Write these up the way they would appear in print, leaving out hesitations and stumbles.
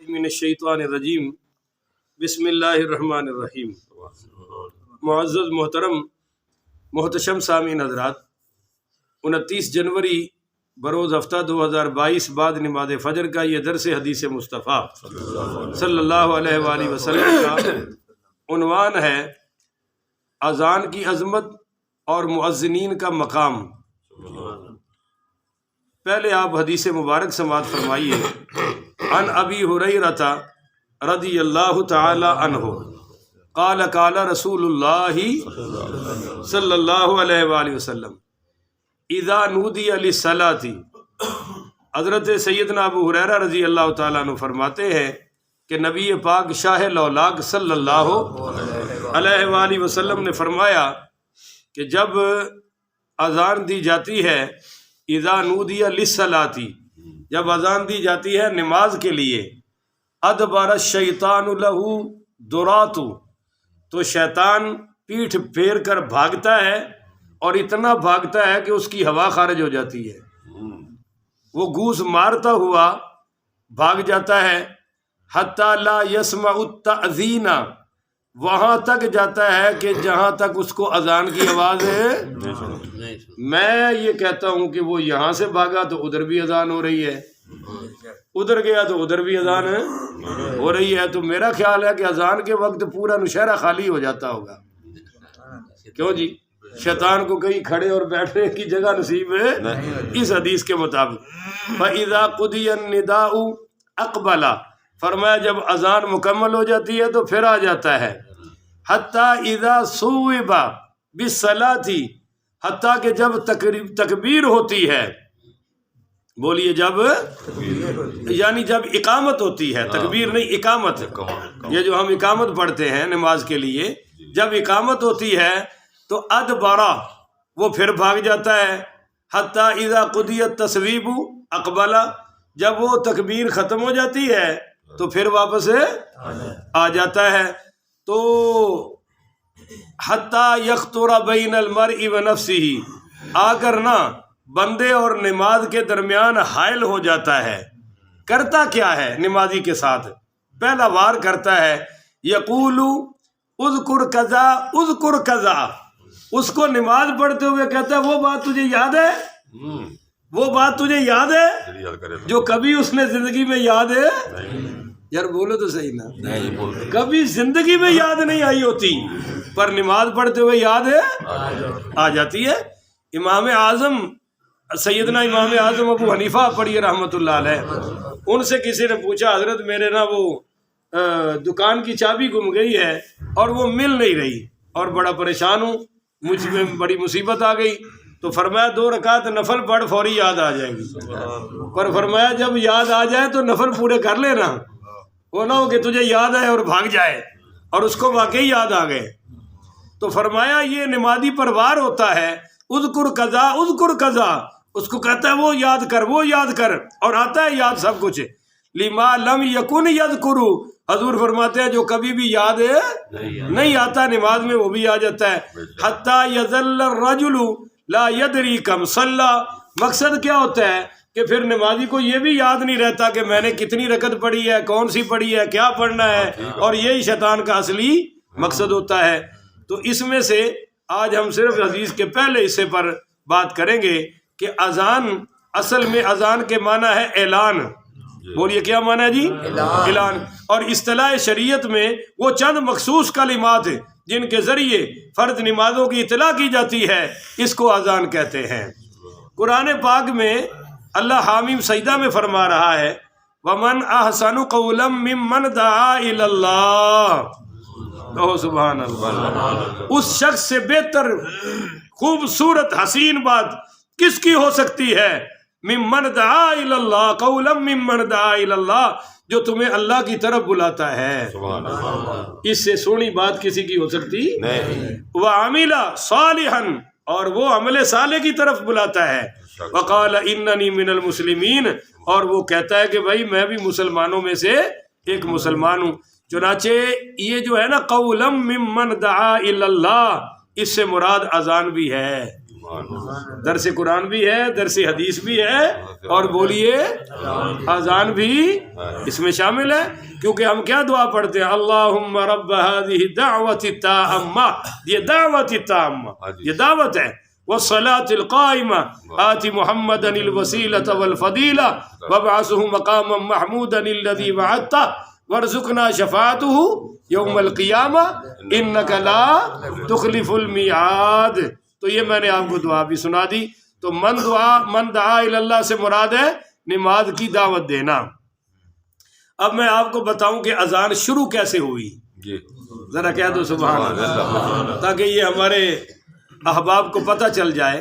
من الشیطان الرجیم بسم اللہ الرحمن الرحیم۔ معزز محترم محتشم سامعین حضرات، 29 جنوری بروز ہفتہ 2022 بعد نماز فجر کا یہ درس حدیث مصطفیٰ صلی اللہ علیہ وآلہ وسلم کا عنوان ہے اذان کی عظمت اور مؤذنین کا مقام۔ پہلے آپ حدیث مبارک سماعت فرمائیے۔ عن ابی ہریرہ رضی اللہ تعالی عنہ قال قال رسول اللہ صلی اللہ علیہ وآلہ وسلم اذا نودی للصلاۃ۔ حضرت سیدنا ابو ہریرہ رضی اللہ تعالیٰ عنہ فرماتے ہیں کہ نبی پاک شاہ لولاک صلی اللہ علیہ وآلہ وسلم نے فرمایا کہ جب اذان دی جاتی ہے، اذا نودی للصلاۃ، جب اذان دی جاتی ہے نماز کے لیے، ادبر الشیطان لہ درات، تو شیطان پیٹھ پھیر کر بھاگتا ہے، اور اتنا بھاگتا ہے کہ اس کی ہوا خارج ہو جاتی ہے، وہ گوس مارتا ہوا بھاگ جاتا ہے، حتی لا یسمع التأذین، وہاں تک جاتا ہے کہ جہاں تک اس کو اذان کی آواز ہے۔ میں یہ کہتا ہوں کہ وہ یہاں سے بھاگا تو ادھر بھی اذان ہو رہی ہے، ادھر گیا تو ادھر بھی اذان ہو رہی ہے، تو میرا خیال ہے کہ اذان کے وقت پورا نوشہرہ خالی ہو جاتا ہوگا۔ کیوں جی؟ شیطان کو کہیں کھڑے اور بیٹھنے کی جگہ نصیب ہے اس حدیث کے مطابق۔ فَإِذَا قُضِيَ النِّدَاءُ أَقْبَلَ، فرمایا جب اذان مکمل ہو جاتی ہے تو پھر آ جاتا ہے۔ حَتَّى إِذَا صُوِّبَ بِالصَّلَاةِ، حتیٰ کہ جب تکبیر ہوتی ہے، بولیے جب، یعنی جب اقامت ہوتی ہے، تکبیر نہیں اقامت، یہ جو ہم اقامت پڑھتے ہیں نماز کے لیے، جب اقامت ہوتی ہے تو ادبارہ، وہ پھر بھاگ جاتا ہے۔ حتیٰ اذا قضی التصویب اقبل، جب وہ تکبیر ختم ہو جاتی ہے تو پھر واپس آ جاتا ہے۔ تو حتیٰ یخطر بین المرء ونفسہ، آ کر نا بندے اور نماز کے درمیان حائل ہو جاتا ہے۔ کرتا کیا ہے نمازی کے ساتھ؟ پہلا وار کرتا ہے، یقول اذکر کذا اذکر کذا، اس کو نماز پڑھتے ہوئے کہتا ہے وہ بات تجھے یاد ہے، وہ بات تجھے یاد ہے جو کبھی اس نے زندگی میں یاد ہے، یار بولو تو صحیح نا، کبھی زندگی میں یاد نہیں آئی ہوتی پر نماز پڑھتے ہوئے یاد ہے، آ جاتی ہے۔ امام اعظم سیدنا امام اعظم ابو حنیفہ پڑھیے رحمۃ اللہ علیہ، ان سے کسی نے پوچھا حضرت میرے نا وہ دکان کی چابی گم گئی ہے اور وہ مل نہیں رہی اور بڑا پریشان ہوں، مجھ میں بڑی مصیبت آ گئی، تو فرمایا 2 رکعت نفل پڑھ فوری یاد آ جائے گی، پر فرمایا جب یاد آ جائے تو نفل پورے کر لینا، وہ نہ ہو کہ تجھے یاد ہے اور بھاگ جائے اور اس کو واقعی یاد آ گئے۔ تو فرمایا یہ نمازی پر وار ہوتا ہے، اذکر قضا اذکر قضا، اس کو کہتا ہے وہ یاد کر وہ یاد کر، اور آتا ہے یاد سب کچھ۔ لما لم یکن یذکر، حضور فرماتے ہیں جو کبھی بھی یاد نہیں آتا نماز میں وہ بھی آ جاتا ہے۔ حتی یظل الرجل لا یدری کم صلی، مقصد کیا ہوتا ہے کہ پھر نمازی کو یہ بھی یاد نہیں رہتا کہ میں نے کتنی رکعت پڑھی ہے، کون سی پڑھی ہے، کیا پڑھنا ہے، اور یہی شیطان کا اصلی مقصد ہوتا ہے۔ تو اس میں سے آج ہم صرف حدیث کے پہلے حصے پر بات کریں گے کہ اذان، اصل میں اذان کے معنی ہے اعلان، بولیے کیا معنی ہے جی؟ اعلان۔ اور اصطلاح شریعت میں وہ چند مخصوص کلمات ہیں جن کے ذریعے فرض نمازوں کی اطلاع کی جاتی ہے، اس کو اذان کہتے ہیں۔ قرآن پاک میں اللہ حامیم سجدہ میں فرما رہا ہے، وَمَنْ أَحْسَنُ قَوْلًا مِّمَّنْ دَعَا إِلَى اللَّهِ، کہو سبحان اللہ۔ اس شخص سے بہتر خوبصورت حسین بات کس کی ہو سکتی ہے؟ ممن دعا الی اللہ، قولا ممن دعا الی اللہ، جو تمہیں اللہ کی طرف بلاتا ہے، اس سے سونی بات کسی کی ہو سکتی نہیں۔ وعمل صالحا، اور وہ عمل صالح کی طرف بلاتا ہے۔ وقال اننی من المسلمین، اور وہ کہتا ہے کہ بھائی میں بھی مسلمانوں میں سے ایک مسلمان ہوں۔ چنانچہ یہ جو ہے نا قولا ممن دعا الی اللہ، اس سے مراد اذان بھی ہے۔ درس قرآن بھی ہے، درس حدیث بھی ہے، اور بولیے اذان بھی اس میں شامل ہے، کیونکہ ہم کیا دعا پڑھتے ہیں؟ اللہم رب هذه الدعوة التامة، یہ دعوت التامہ، یہ دعوت ہے، والصلاة القائمة آت محمدا الوسیلة والفضیلة وابعثه مقاما محمودا الذي وعدته وارزقنا شفاعته یوم القیامہ انک لا تخلف المیعاد۔ تو یہ میں نے آپ کو دعا بھی سنا دی۔ تو من دعا الی اللہ سے مراد ہے نماز کی دعوت دینا۔ اب میں آپ کو بتاؤں کہ اذان شروع کیسے ہوئی، ذرا کہہ دو سبحان اللہ، تاکہ یہ ہمارے احباب کو پتہ چل جائے۔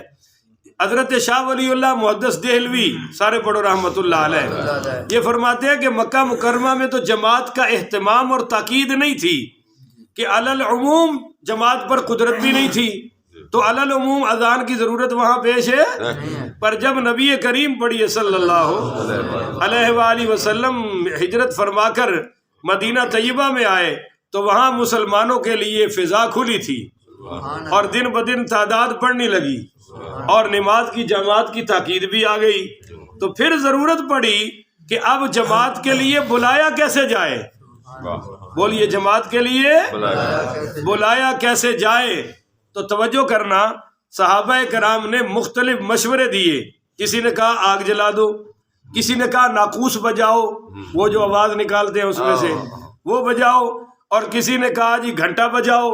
حضرت شاہ ولی اللہ محدث دہلوی، سارے پڑھو رحمۃ اللہ علیہ، یہ فرماتے ہیں کہ مکہ مکرمہ میں تو جماعت کا اہتمام اور تاکید نہیں تھی، کہ علی العموم جماعت پر قدرت بھی نہیں تھی، تو علی العموم اذان کی ضرورت وہاں پیش ہے۔ پر جب نبی کریم پڑھیے صلی اللہ علیہ وآلہ وسلم ہجرت فرما کر مدینہ طیبہ میں آئے تو وہاں مسلمانوں کے لیے فضا کھلی تھی، اور دن بدن تعداد بڑھنے لگی، اور نماز کی جماعت کی تاکید بھی آ گئی۔ تو پھر ضرورت پڑی کہ اب جماعت کے لیے بلایا کیسے جائے، بولیے جماعت کے لیے بلایا کیسے جائے۔ تو توجہ کرنا، صحابہ کرام نے مختلف مشورے دیے، کسی نے کہا آگ جلا دو، کسی نے کہا ناقوس بجاؤ، وہ جو آواز نکالتے ہیں اس میں سے وہ بجاؤ، اور کسی نے کہا جی گھنٹہ بجاؤ،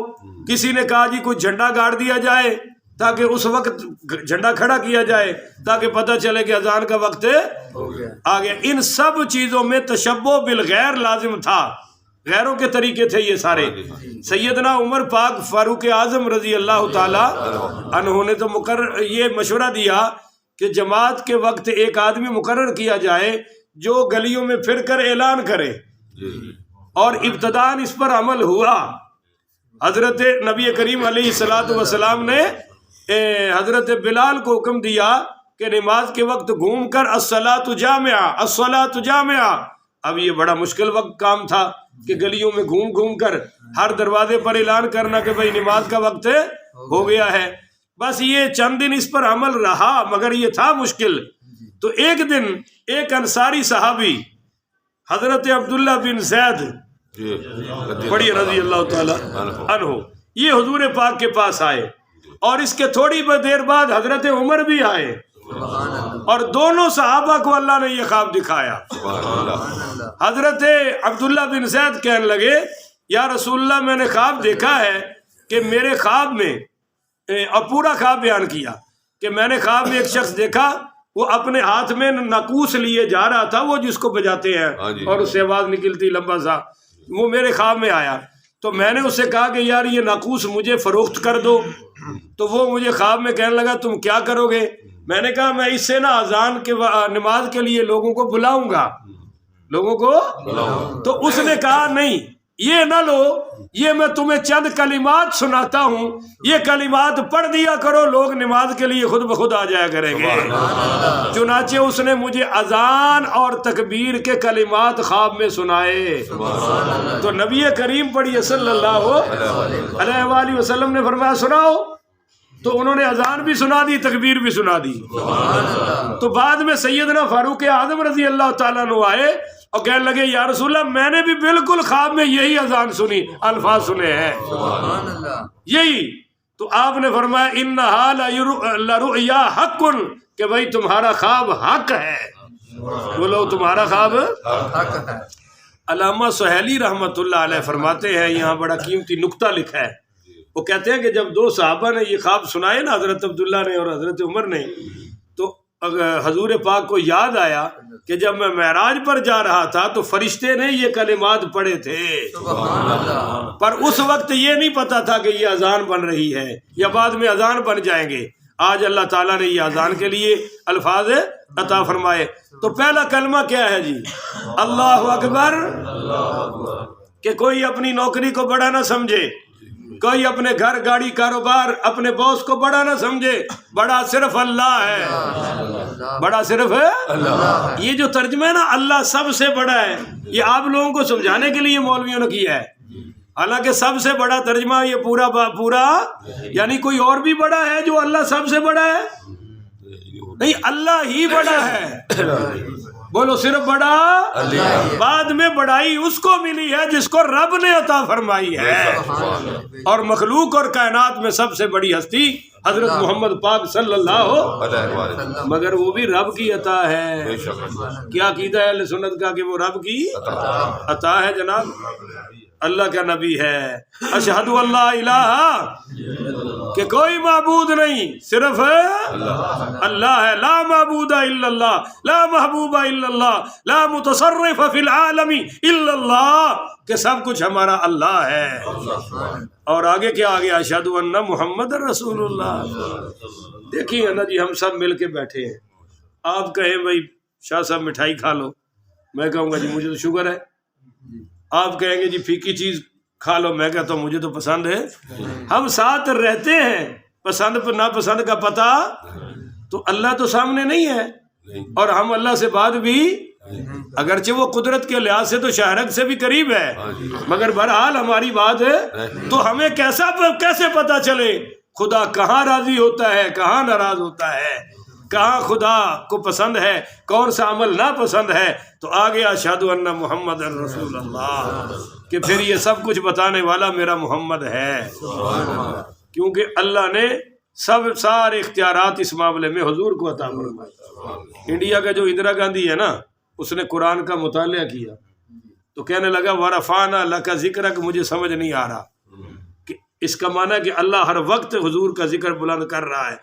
کسی نے کہا جی کوئی جھنڈا گاڑ دیا جائے تاکہ اس وقت جھنڈا کھڑا کیا جائے تاکہ پتہ چلے کہ اذان کا وقت آ گیا۔ ان سب چیزوں میں تشبہ بالغیر لازم تھا، غیروں کے طریقے تھے یہ سارے۔ سیدنا عمر پاک فاروق اعظم رضی اللہ تعالی عنہ نے تو یہ مشورہ دیا کہ جماعت کے وقت ایک آدمی مقرر کیا جائے جو گلیوں میں پھر کر اعلان کرے، اور ابتداءً اس پر عمل ہوا۔ حضرت نبی کریم علیہ السلام نے حضرت بلال کو حکم دیا کہ نماز کے وقت گھوم کر الصلاۃ جامعہ، الصلاۃ جامعہ۔ اب یہ بڑا مشکل وقت کام تھا کہ گلیوں میں گھوم کر ہر دروازے پر اعلان کرنا کہ بھائی نماز کا وقت ہو گیا ہے۔ بس یہ چند دن اس پر عمل رہا، مگر یہ تھا مشکل۔ تو ایک دن ایک انصاری صحابی حضرت عبداللہ بن زید بڑی رضی اللہ تعالی عنہ، یہ حضور پاک کے پاس آئے، اور اس کے تھوڑی دیر بعد حضرت عمر بھی آئے، اور دونوں صحابہ کو اللہ نے یہ خواب دکھایا۔ حضرت عبداللہ بن زید کہنے لگے یا رسول اللہ، میں نے خواب دیکھا ہے کہ میرے خواب میں، اور پورا خواب بیان کیا کہ میں نے خواب میں ایک شخص دیکھا، وہ اپنے ہاتھ میں ناقوس لیے جا رہا تھا، وہ جس کو بجاتے ہیں اور اس سے آواز نکلتی لمبا سا، وہ میرے خواب میں آیا۔ تو میں نے اس سے کہا کہ یار یہ ناقوس مجھے فروخت کر دو، تو وہ مجھے خواب میں کہنے لگا تم کیا کرو گے؟ میں نے کہا میں اس سے نا اذان کے نماز کے لیے لوگوں کو بلاؤں گا، لوگوں کو۔ تو اس نے کہا نہیں، یہ نہ لو، یہ میں تمہیں چند کلمات سناتا ہوں، یہ کلمات پڑھ دیا کرو، لوگ نماز کے لیے خود بخود آ جایا کریں گے۔ چنانچہ اس نے مجھے اذان اور تکبیر کے کلمات خواب میں سنائے۔ تو نبی کریم پڑھیے صلی اللہ علیہ وآلہ وسلم نے فرمایا سناؤ، تو انہوں نے اذان بھی سنا دی، تکبیر بھی سنا دی۔ تو بعد میں سیدنا فاروق اعظم رضی اللہ تعالیٰ عنہ آئے اور کہنے لگے یا رسول اللہ، میں نے بھی بالکل خواب میں یہی اذان سنی، الفاظ سنے ہیں یہی۔ تو آپ نے فرمایا انہا لرؤیا حق، کہ بھائی تمہارا خواب حق ہے، بولو تمہارا خواب حق ہے۔ علامہ سہیلی رحمۃ اللہ علیہ فرماتے ہیں، یہاں بڑا قیمتی نکتہ لکھا ہے، وہ کہتے ہیں کہ جب دو صحابہ نے یہ خواب سنائے نا، حضرت عبداللہ نے اور حضرت عمر نے، تو حضور پاک کو یاد آیا کہ جب میں معراج پر جا رہا تھا تو فرشتے نے یہ کلمات پڑھے تھے، پر اس وقت یہ نہیں پتا تھا کہ یہ اذان بن رہی ہے یا بعد میں اذان بن جائیں گے۔ آج اللہ تعالیٰ نے یہ اذان کے لیے الفاظ عطا فرمائے۔ تو پہلا کلمہ کیا ہے جی؟ اللہ اکبر۔ کہ کوئی اپنی نوکری کو بڑا نہ سمجھے، کوئی اپنے گھر گاڑی کاروبار اپنے باس کو بڑا نہ سمجھے، بڑا صرف اللہ ہے، بڑا صرف اللہ۔ یہ جو ترجمہ ہے نا اللہ سب سے بڑا ہے، یہ آپ لوگوں کو سمجھانے کے لیے مولویوں نے کیا ہے حالانکہ سب سے بڑا ترجمہ یہ پورا یعنی کوئی اور بھی بڑا ہے جو اللہ سب سے بڑا ہے؟ نہیں، اللہ ہی بڑا ہے۔ بولو صرف بڑا، بعد میں بڑائی اس کو ملی ہے جس کو رب نے عطا فرمائی ہے، اور مخلوق اور کائنات میں سب سے بڑی ہستی حضرت محمد پاک صلی اللہ، مگر وہ بھی رب کی عطا ہے۔ کیا عقیدہ ہے اہل سنت کا کہ وہ رب کی عطا ہے جناب، اللہ کا نبی ہے۔ اشہد اللہ الہ، کہ کوئی معبود نہیں، صرف اللہ ہے۔ لا معبود الا اللہ، لا محبوب الا اللہ، لا متصرف فی العالم الا اللہ، کہ سب کچھ ہمارا اللہ ہے۔ اور آگے کیا آگے؟ اشہد ان محمد رسول اللہ۔ دیکھیے نا جی، ہم سب مل کے بیٹھے ہیں، آپ کہیں بھائی شاہ صاحب مٹھائی کھا لو، میں کہوں گا جی مجھے تو شوگر ہے۔ آپ کہیں گے جی پھیکی چیز کھا لو، میں کہتا ہوں مجھے تو پسند ہے۔ ہم ساتھ رہتے ہیں، پسند پر ناپسند کا پتہ تو اللہ تو سامنے نہیں ہے، اور ہم اللہ سے بات بھی، اگرچہ وہ قدرت کے لحاظ سے تو شہرک سے بھی قریب ہے، مگر بہرحال ہماری بات ہے تو ہمیں کیسے پتہ چلے خدا کہاں راضی ہوتا ہے، کہاں ناراض ہوتا ہے، کہاں خدا کو پسند ہے، کون سا عمل ناپسند ہے؟ تو آگے اشہد ان محمد رسول اللہ، کہ پھر یہ سب کچھ بتانے والا میرا محمد ہے، کیونکہ اللہ نے سارے اختیارات اس معاملے میں حضور کو عطا فرمائے۔ انڈیا کا جو اندرا گاندھی ہے نا، اس نے قرآن کا مطالعہ کیا تو کہنے لگا وَرَفَعْنَا لَكَ ذِكْرَكَ، مجھے سمجھ نہیں آ رہا کہ اس کا معنی ہے کہ اللہ ہر وقت حضور کا ذکر بلند کر رہا ہے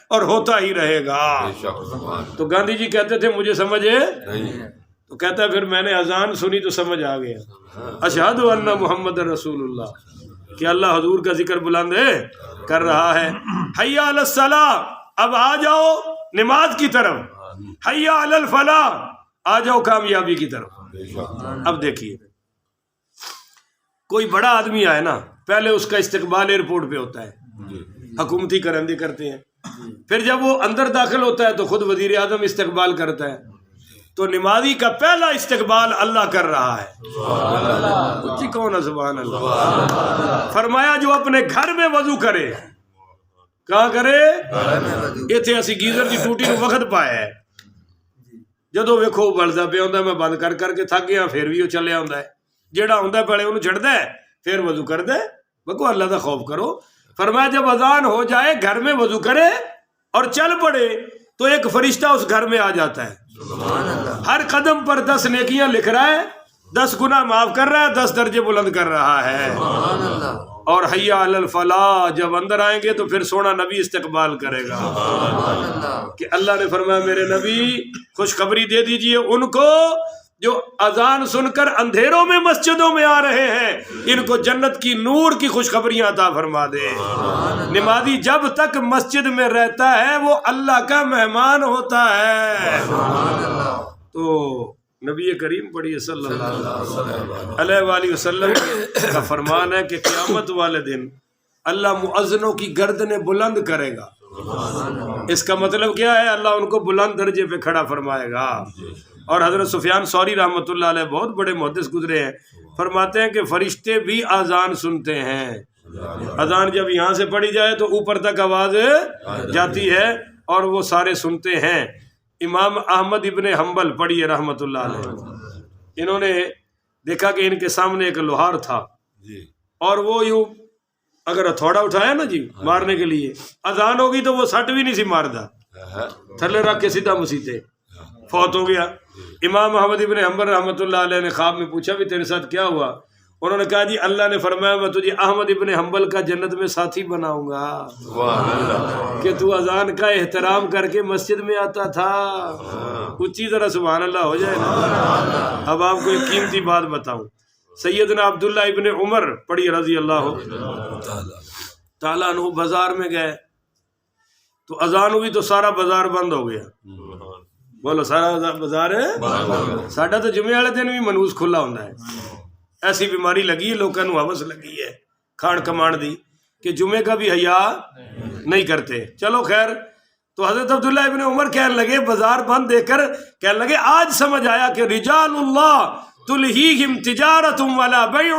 اور ہوتا ہی رہے گا۔ تو گاندھی جی کہتے تھے مجھے سمجھے، تو کہتا ہے پھر میں نے اذان سنی تو سمجھ آ گیا، اشہد ان محمد رسول اللہ، کہ اللہ حضور کا ذکر بلند کر رہا ہے۔ حی علی الصلاۃ، اب آ جاؤ نماز کی طرف، حی علی الفلاح، آ جاؤ کامیابی کی طرف۔ اب دیکھیے کوئی بڑا آدمی آئے نا، پہلے اس کا استقبال ایئرپورٹ پہ ہوتا ہے، حکومتی کرندے کرتے ہیں، پھر جب وہ اندر داخل ہوتا ہے تو خود وزیر اعظم استقبال کرتا ہے، تو نمازی کا پہلا استقبال اللہ کر رہا ہے۔ جی کون ہے؟ سبحان اللہ۔ فرمایا جو اپنے گھر میں وضو کرے، کہاں کرے؟ اتنے اسی گیزر کی ٹوٹی کو وقت پایا ہے، جدو ویکھو بلدا پہ آتا میں بند کر کے تھک گیا، پھر بھی وہ چلے آتا ہے، جیڑا آتا پہلے انہوں چڑھتا ہے پھر وضو کرتا ہے۔ بکو اللہ کا خوف کرو۔ فرمایا جب اذان ہو جائے گھر میں وضو کرے اور چل پڑے تو ایک فرشتہ اس گھر میں آ جاتا ہے، ہر قدم پر 10 نیکیاں لکھ رہا ہے، 10 گناہ معاف کر رہا ہے، 10 درجے بلند کر رہا ہے۔ اور حی علی الفلاح جب اندر آئیں گے تو پھر سونا نبی استقبال کرے گا، کہ اللہ نے فرمایا میرے نبی خوشخبری دے دیجئے ان کو جو اذان سن کر اندھیروں میں مسجدوں میں آ رہے ہیں، ان کو جنت کی نور کی خوشخبریاں عطا فرما دے۔ نمازی جب تک مسجد میں رہتا ہے وہ اللہ کا مہمان ہوتا ہے۔ تو نبی کریم پڑھیے صلی اللہ علیہ وآلہ وسلم کا فرمان ہے کہ قیامت والے دن اللہ مؤذنوں کی گردنیں بلند کرے گا۔ اس کا مطلب کیا ہے؟ اللہ ان کو بلند درجے پہ کھڑا فرمائے گا۔ اور حضرت سفیان ثوری رحمۃ اللہ علیہ بہت بڑے محدث گزرے ہیں، فرماتے ہیں کہ فرشتے بھی اذان سنتے ہیں۔ اذان جب یہاں سے پڑھی جائے تو اوپر تک آواز جاتی ہے اور وہ سارے سنتے ہیں۔ امام احمد ابن حنبل پڑھیے رحمۃ اللہ علیہ، انہوں نے دیکھا کہ ان کے سامنے ایک لوہار تھا، اور وہ یوں اگر ہتھوڑا اٹھایا نا جی مارنے کے لیے، اذان ہوگی تو وہ سٹ بھی نہیں سی ماردا، تھلے رکھ کے سیدھا مسیتے، فوت ہو گیا۔ امام احمد ابن حنبل رحمۃ اللہ علیہ نے خواب میں پوچھا بھی تیرے ساتھ کیا ہوا؟ انہوں نے کہا جی اللہ نے فرمایا میں تجھے احمد ابن حنبل کا جنت میں ساتھی بناؤں گا، کہ تو اذان کا احترام کر کے مسجد میں آتا تھا۔ اونچی ذرا سبحان اللہ ہو جائے نا۔ اب آپ کو ایک قیمتی بات بتاؤں، سیدنا عبداللہ ابن عمر پڑھی رضی اللہ تعالیٰ عنہ بازار میں گئے تو اذان ہوئی تو سارا بازار بند ہو گیا۔ بولو سارا بازار ہے؟ ساڈا تو جمعے والے دن بھی منوس کھلا ہوتا ہے، ایسی بیماری لگی ہے، لوگوں کو ہوس لگی ہے کھان کمان دی کہ جمعے کا بھی حیا نہیں کرتے۔ چلو خیر، تو حضرت عبداللہ ابن عمر کہنے لگے بازار بند دیکھ کر کہنے لگے آج سمجھ آیا کہ رجال اللہ تلہیہم تجارت ولا بیع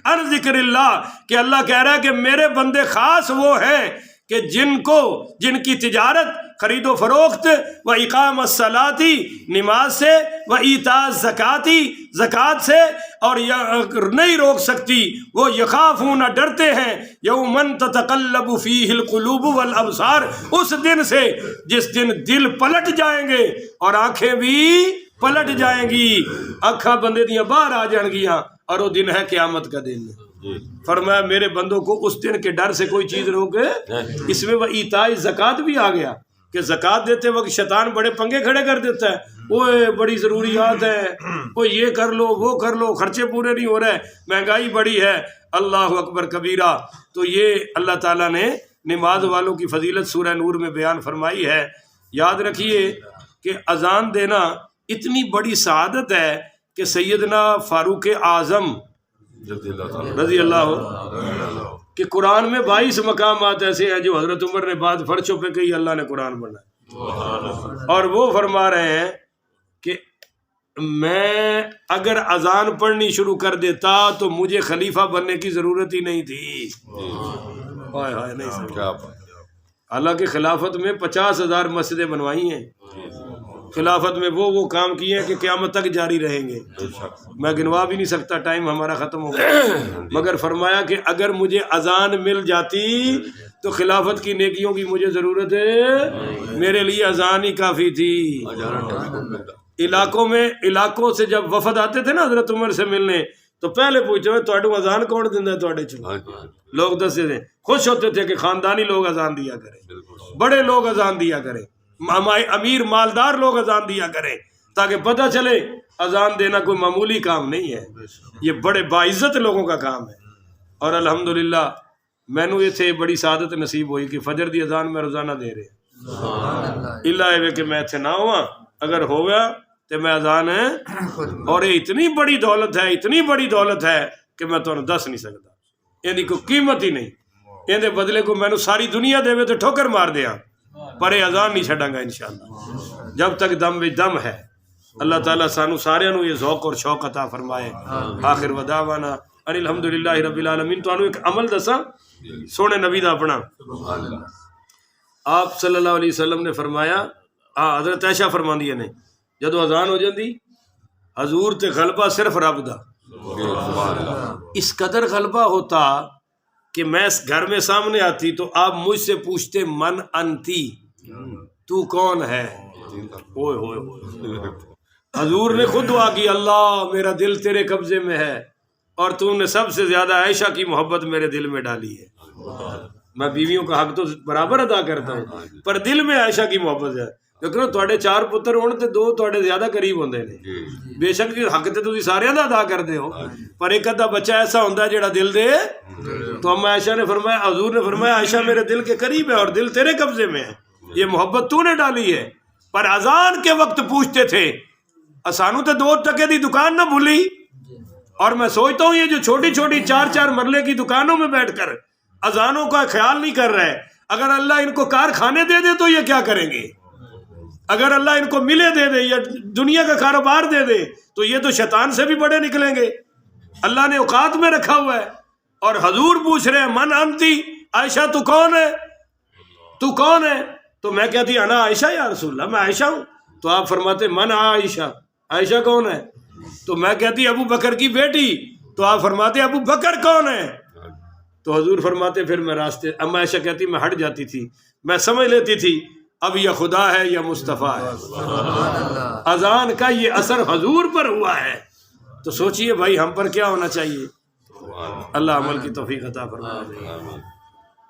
عن ذکر اللہ، کہ اللہ کہہ رہا ہے کہ میرے بندے خاص وہ ہیں کہ جن کی تجارت خرید و فروخت، و اقام الصلاۃ نماز سے، و ایتاء الزکاۃ زکوٰۃ سے، اور نہیں روک سکتی وہ، یخافون ڈرتے ہیں، یومن تتقلب فیہ القلوب والابصار، اس دن سے جس دن دل پلٹ جائیں گے اور آنکھیں بھی پلٹ جائیں گی، اکھاں بندے دیاں باہر آ جان گیاں، اور وہ دن ہے قیامت کا دن۔ فرمایا میرے بندوں کو اس دن کے ڈر سے کوئی چیز روکے، اس میں وہ ایتاء زکوٰۃ بھی آ گیا کہ زکوٰۃ دیتے وقت شیطان بڑے پنگے کھڑے کر دیتا ہے، وہ بڑی ضروریات ہے، وہ یہ کر لو وہ کر لو، خرچے پورے نہیں ہو رہے، مہنگائی بڑی ہے، اللہ اکبر کبیرہ۔ تو یہ اللہ تعالیٰ نے نماز والوں کی فضیلت سورہ نور میں بیان فرمائی ہے۔ یاد رکھیے کہ اذان دینا اتنی بڑی سعادت ہے کہ سیدنا فاروق اعظم رضی اللہ کہ قرآن میں 22 مقامات ایسے ہیں جو حضرت عمر نے بعد فرشوں پہ کہی، اللہ نے قرآن بنایا، اور وہ فرما رہے ہیں کہ میں اگر اذان پڑھنی شروع کر دیتا تو مجھے خلیفہ بننے کی ضرورت ہی نہیں تھی۔ ہائے ہائے، نہیں سمجھا۔ حالانکہ خلافت میں 50,000 مسجدیں بنوائی ہیں، خلافت میں وہ کام کیے ہیں کہ قیامت تک جاری رہیں گے، میں گنوا بھی نہیں سکتا، ٹائم ہمارا ختم ہو گیا، مگر فرمایا کہ اگر مجھے اذان مل جاتی تو خلافت کی نیکیوں کی مجھے ضرورت ہے، میرے لیے اذان ہی کافی تھی۔ علاقوں سے جب وفد آتے تھے نا حضرت عمر سے ملنے، تو پہلے پوچھو تواڈو اذان کون دیندا ہے تواڈے چوں؟ لوگ دستے تھے، خوش ہوتے تھے کہ خاندانی لوگ اذان دیا کریں، بڑے لوگ اذان دیا کریں، امیر مالدار لوگ اذان دیا کریں، تاکہ پتہ چلے اذان دینا کوئی معمولی کام نہیں ہے، یہ بڑے باعزت لوگوں کا کام ہے۔ اور الحمدللہ مینوں اتنے بڑی سعادت نصیب ہوئی کہ فجر دی اذان میں روزانہ دے رہے، اللہ ہے کہ میں اتنے نہ ہوا، اگر ہوگا تو میں اذان ہے، اور یہ اتنی بڑی دولت ہے، اتنی بڑی دولت ہے کہ میں تمہیں دس نہیں سکتا، یہ کوئی قیمت ہی نہیں، یہ بدلے کو میں ساری دنیا دے تو ٹھوکر مار دیا، پر یہ اذان نہیں چھڈاں گا انشاءاللہ جب تک دم وچ دم ہے۔ اللہ تعالیٰ سانو سارے یہ ذوق اور شوق عطا فرمائے۔ آخر وداعنا ان الحمدللہ رب العالمین۔ تو ایک عمل دساں سونے نبی دا اپنا، آپ صلی اللہ علیہ وسلم نے فرمایا، حضرت عائشہ فرماندی نے جدو اذان ہو جاندی حضور تے غلبہ صرف رب دا، اس قدر غلبہ ہوتا کہ میں گھر میں سامنے آتی تو آپ مجھ سے پوچھتے من انتی، تو کون ہے؟ اوئے ہوئے، حضور نے خود دعا کی، اللہ میرا دل تیرے قبضے میں ہے، اور تو نے سب سے زیادہ عائشہ کی محبت میرے دل میں ڈالی ہے۔ میں بیویوں کا حق تو برابر ادا کرتا ہوں، پر دل میں عائشہ کی محبت ہے، کیونکہ تواڈے 4 پتر ہون تے 2 تواڈے زیادہ قریب ہوندے نے، بے شک حق تے تسی سارے دا ادا کردے ہو، پر ایک ادھا بچہ ایسا ہوندا ہے جڑا دل دے۔ تو اما عائشہ نے فرمایا، حضور نے فرمایا عائشہ میرے دل کے قریب ہے اور دل تیرے قبضے میں ہے، یہ محبت تو نے ڈالی ہے۔ پر اذان کے وقت پوچھتے تھے، اسانو تے 2 ٹکے دی دکان نہ بھولی، اور میں سوچتا ہوں یہ جو چھوٹی چھوٹی 4 مرلے کی دکانوں میں بیٹھ کر اذانوں کا خیال نہیں کر رہے، اگر اللہ ان کو کارخانے دے دے تو یہ کیا کریں گے؟ اگر اللہ ان کو ملے دے دے یا دنیا کا کاروبار دے دے تو یہ تو شیطان سے بھی بڑے نکلیں گے۔ اللہ نے اوقات میں رکھا ہوا ہے، اور حضور پوچھ رہے ہیں من انتی، عائشہ تو کون ہے؟ تو کون ہے؟ تو میں کہتی انا عائشہ یا رسول اللہ، میں عائشہ ہوں۔ تو آپ فرماتے من عائشہ، عائشہ کون ہے؟ تو میں کہتی ابو بکر کی بیٹی۔ تو آپ فرماتے ابو بکر کون ہے؟ تو حضور فرماتے پھر میں راستے، اما عائشہ کہتی میں ہٹ جاتی تھی، میں سمجھ لیتی تھی اب یہ خدا ہے یا مصطفیٰ ہے۔ اذان کا یہ اثر حضور پر ہوا ہے، تو سوچئے بھائی ہم پر کیا ہونا چاہیے۔ اللہ عمل کی توفیق عطا فرمائے۔